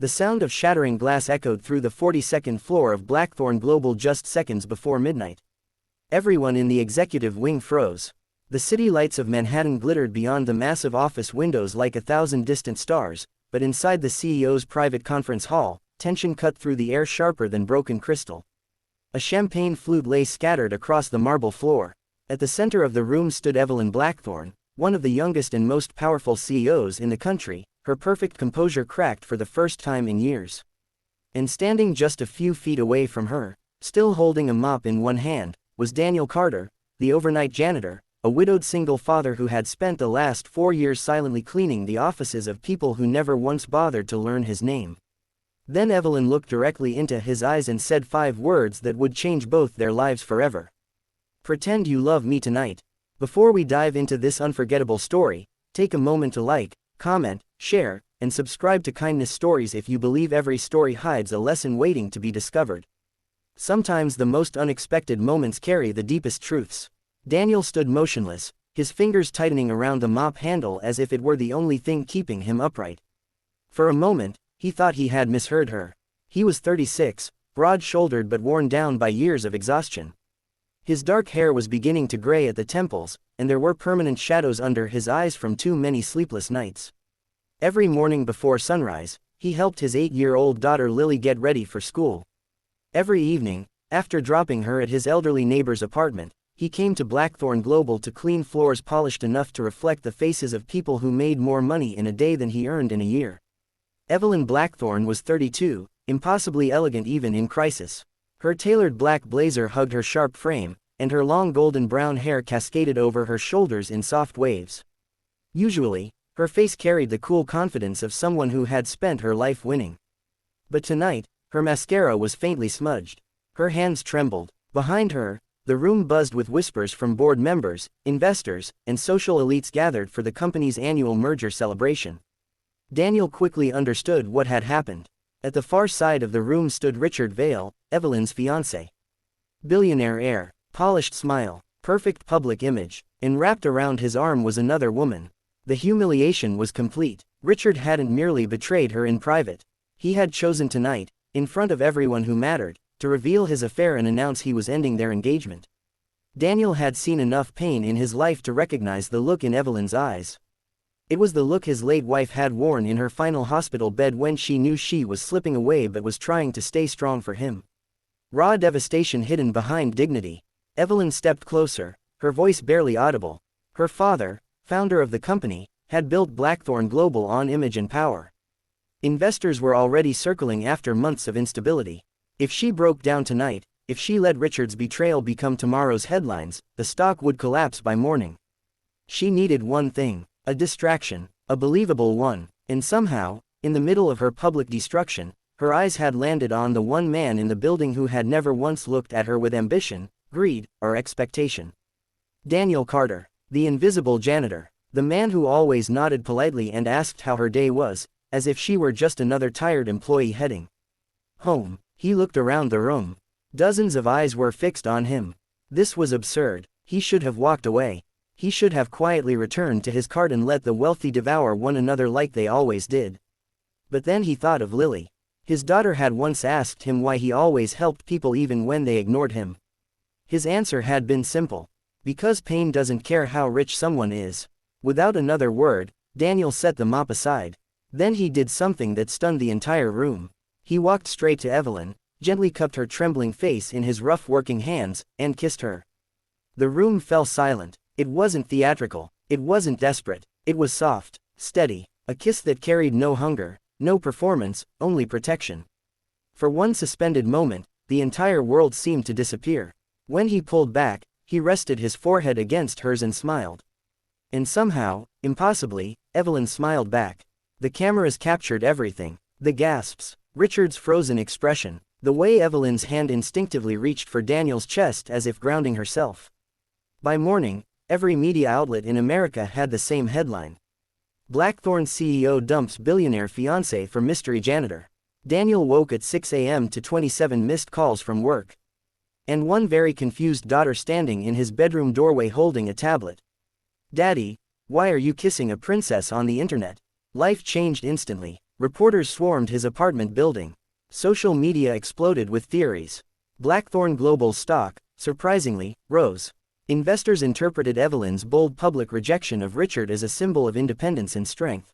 The sound of shattering glass echoed through the 42nd floor of Blackthorn Global just seconds before midnight. Everyone in the executive wing froze. The city lights of Manhattan glittered beyond the massive office windows like 1,000 distant stars, but inside the CEO's private conference hall, tension cut through the air sharper than broken crystal. A champagne flute lay scattered across the marble floor. At the center of the room stood Evelyn Blackthorn, one of the youngest and most powerful CEOs in the country, her perfect composure cracked for the first time in years. And standing just a few feet away from her, still holding a mop in one hand, was Daniel Carter, the overnight janitor, a widowed single father who had spent the last 4 years silently cleaning the offices of people who never once bothered to learn his name. Then Evelyn looked directly into his eyes and said 5 words that would change both their lives forever. "Pretend you love me tonight." Before we dive into this unforgettable story, take a moment to like, comment, share, and subscribe to Kindness Stories if you believe every story hides a lesson waiting to be discovered. Sometimes the most unexpected moments carry the deepest truths. Daniel stood motionless, his fingers tightening around the mop handle as if it were the only thing keeping him upright. For a moment, he thought he had misheard her. He was 36, broad-shouldered but worn down by years of exhaustion. His dark hair was beginning to gray at the temples, and there were permanent shadows under his eyes from too many sleepless nights. Every morning before sunrise, he helped his 8-year-old daughter Lily get ready for school. Every evening, after dropping her at his elderly neighbor's apartment, he came to Blackthorn Global to clean floors polished enough to reflect the faces of people who made more money in a day than he earned in a year. Evelyn Blackthorn was 32, impossibly elegant even in crisis. Her tailored black blazer hugged her sharp frame, and her long golden brown hair cascaded over her shoulders in soft waves. Usually, her face carried the cool confidence of someone who had spent her life winning. But tonight, her mascara was faintly smudged. Her hands trembled. Behind her, the room buzzed with whispers from board members, investors, and social elites gathered for the company's annual merger celebration. Daniel quickly understood what had happened. At the far side of the room stood Richard Vail, Evelyn's fiancé. Billionaire heir, polished smile, perfect public image, and wrapped around his arm was another woman. The humiliation was complete. Richard hadn't merely betrayed her in private. He had chosen tonight, in front of everyone who mattered, to reveal his affair and announce he was ending their engagement. Daniel had seen enough pain in his life to recognize the look in Evelyn's eyes. It was the look his late wife had worn in her final hospital bed when she knew she was slipping away but was trying to stay strong for him. Raw devastation hidden behind dignity. Evelyn stepped closer, her voice barely audible. Her father, founder of the company, had built Blackthorn Global on image and power. Investors were already circling after months of instability. If she broke down tonight, if she let Richard's betrayal become tomorrow's headlines, the stock would collapse by morning. She needed one thing. A distraction, a believable one, and somehow, in the middle of her public destruction, her eyes had landed on the one man in the building who had never once looked at her with ambition, greed, or expectation. Daniel Carter, the invisible janitor, the man who always nodded politely and asked how her day was, as if she were just another tired employee heading home. He looked around the room. Dozens of eyes were fixed on him. This was absurd. He should have walked away. He should have quietly returned to his cart and let the wealthy devour one another like they always did. But then he thought of Lily. His daughter had once asked him why he always helped people even when they ignored him. His answer had been simple. Because pain doesn't care how rich someone is. Without another word, Daniel set the mop aside. Then he did something that stunned the entire room. He walked straight to Evelyn, gently cupped her trembling face in his rough working hands, and kissed her. The room fell silent. It wasn't theatrical, it wasn't desperate, it was soft, steady, a kiss that carried no hunger, no performance, only protection. For one suspended moment, the entire world seemed to disappear. When he pulled back, he rested his forehead against hers and smiled. And somehow, impossibly, Evelyn smiled back. The cameras captured everything. The gasps, Richard's frozen expression, the way Evelyn's hand instinctively reached for Daniel's chest as if grounding herself. By morning, every media outlet in America had the same headline. Blackthorn CEO dumps billionaire fiancé for mystery janitor. Daniel woke at 6 a.m. to 27 missed calls from work. And one very confused daughter standing in his bedroom doorway holding a tablet. "Daddy, why are you kissing a princess on the internet?" Life changed instantly. Reporters swarmed his apartment building. Social media exploded with theories. Blackthorn Global's stock, surprisingly, rose. Investors interpreted Evelyn's bold public rejection of Richard as a symbol of independence and strength.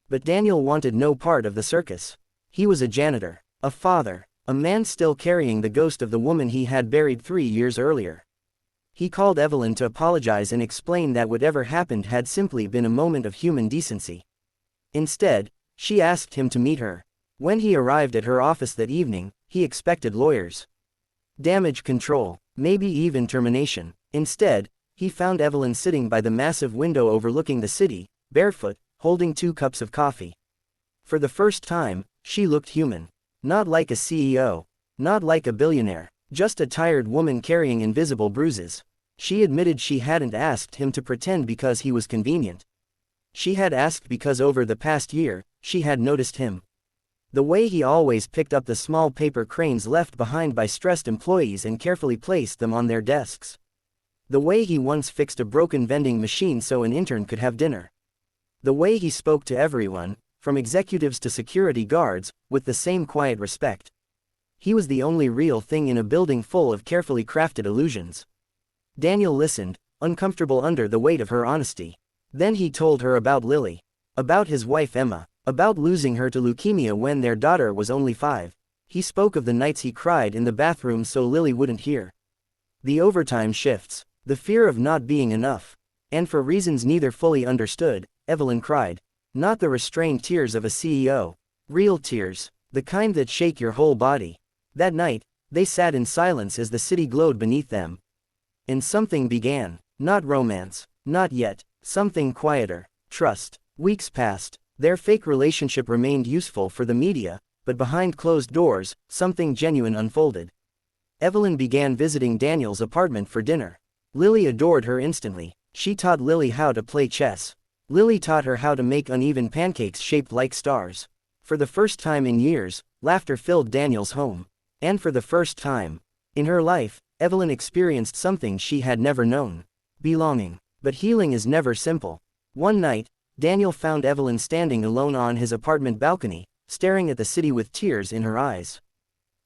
But Daniel wanted no part of the circus. He was a janitor, a father, a man still carrying the ghost of the woman he had buried 3 years earlier. He called Evelyn to apologize and explain that whatever happened had simply been a moment of human decency. Instead, she asked him to meet her. When he arrived at her office that evening, he expected lawyers, damage control, maybe even termination. Instead, he found Evelyn sitting by the massive window overlooking the city, barefoot, holding 2 cups of coffee. For the first time, she looked human. Not like a CEO. Not like a billionaire. Just a tired woman carrying invisible bruises. She admitted she hadn't asked him to pretend because he was convenient. She had asked because over the past year, she had noticed him. The way he always picked up the small paper cranes left behind by stressed employees and carefully placed them on their desks. The way he once fixed a broken vending machine so an intern could have dinner. The way he spoke to everyone, from executives to security guards, with the same quiet respect. He was the only real thing in a building full of carefully crafted illusions. Daniel listened, uncomfortable under the weight of her honesty. Then he told her about Lily. About his wife Emma. About losing her to leukemia when their daughter was only 5. He spoke of the nights he cried in the bathroom so Lily wouldn't hear. The overtime shifts. The fear of not being enough. And for reasons neither fully understood, Evelyn cried. Not the restrained tears of a CEO. Real tears. The kind that shake your whole body. That night, they sat in silence as the city glowed beneath them. And something began. Not romance. Not yet. Something quieter. Trust. Weeks passed. Their fake relationship remained useful for the media, but behind closed doors, something genuine unfolded. Evelyn began visiting Daniel's apartment for dinner. Lily adored her instantly. She taught Lily how to play chess. Lily taught her how to make uneven pancakes shaped like stars. For the first time in years, laughter filled Daniel's home. And for the first time in her life, Evelyn experienced something she had never known. Belonging. But healing is never simple. One night, Daniel found Evelyn standing alone on his apartment balcony, staring at the city with tears in her eyes.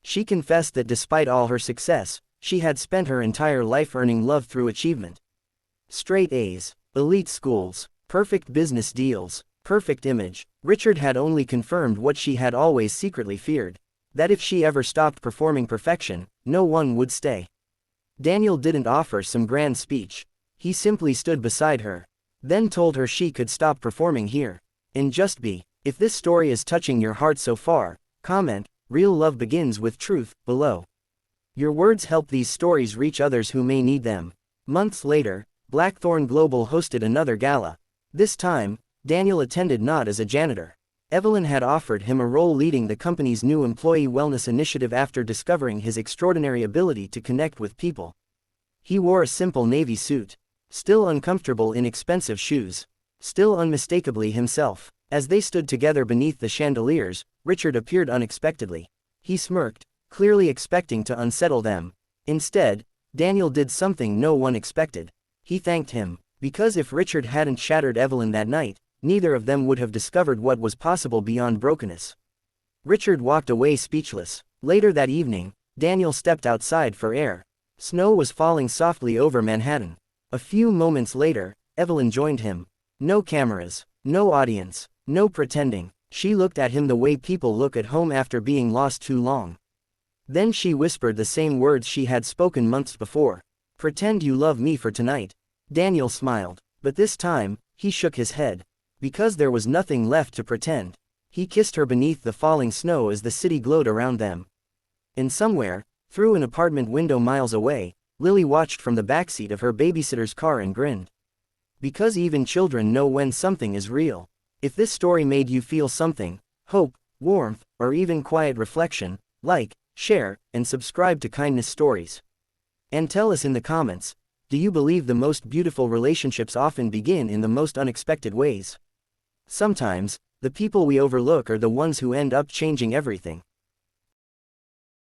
She confessed that despite all her success, she had spent her entire life earning love through achievement. Straight A's, elite schools, perfect business deals, perfect image. Richard had only confirmed what she had always secretly feared. That if she ever stopped performing perfection, no one would stay. Daniel didn't offer some grand speech. He simply stood beside her. Then told her she could stop performing here. And just be. If this story is touching your heart so far, comment, "Real love begins with truth," below. Your words help these stories reach others who may need them. Months later, Blackthorn Global hosted another gala. This time, Daniel attended not as a janitor. Evelyn had offered him a role leading the company's new employee wellness initiative after discovering his extraordinary ability to connect with people. He wore a simple navy suit. Still uncomfortable in expensive shoes. Still unmistakably himself. As they stood together beneath the chandeliers, Richard appeared unexpectedly. He smirked, clearly expecting to unsettle them. Instead, Daniel did something no one expected. He thanked him. Because if Richard hadn't shattered Evelyn that night, neither of them would have discovered what was possible beyond brokenness. Richard walked away speechless. Later that evening, Daniel stepped outside for air. Snow was falling softly over Manhattan. A few moments later, Evelyn joined him. No cameras, no audience, no pretending. She looked at him the way people look at home after being lost too long. Then she whispered the same words she had spoken months before. "Pretend you love me for tonight." Daniel smiled. But this time, he shook his head. Because there was nothing left to pretend. He kissed her beneath the falling snow as the city glowed around them. And somewhere, through an apartment window miles away, Lily watched from the backseat of her babysitter's car and grinned. Because even children know when something is real. If this story made you feel something, hope, warmth, or even quiet reflection, like, share, and subscribe to Kindness Stories. And tell us in the comments, do you believe the most beautiful relationships often begin in the most unexpected ways? Sometimes, the people we overlook are the ones who end up changing everything.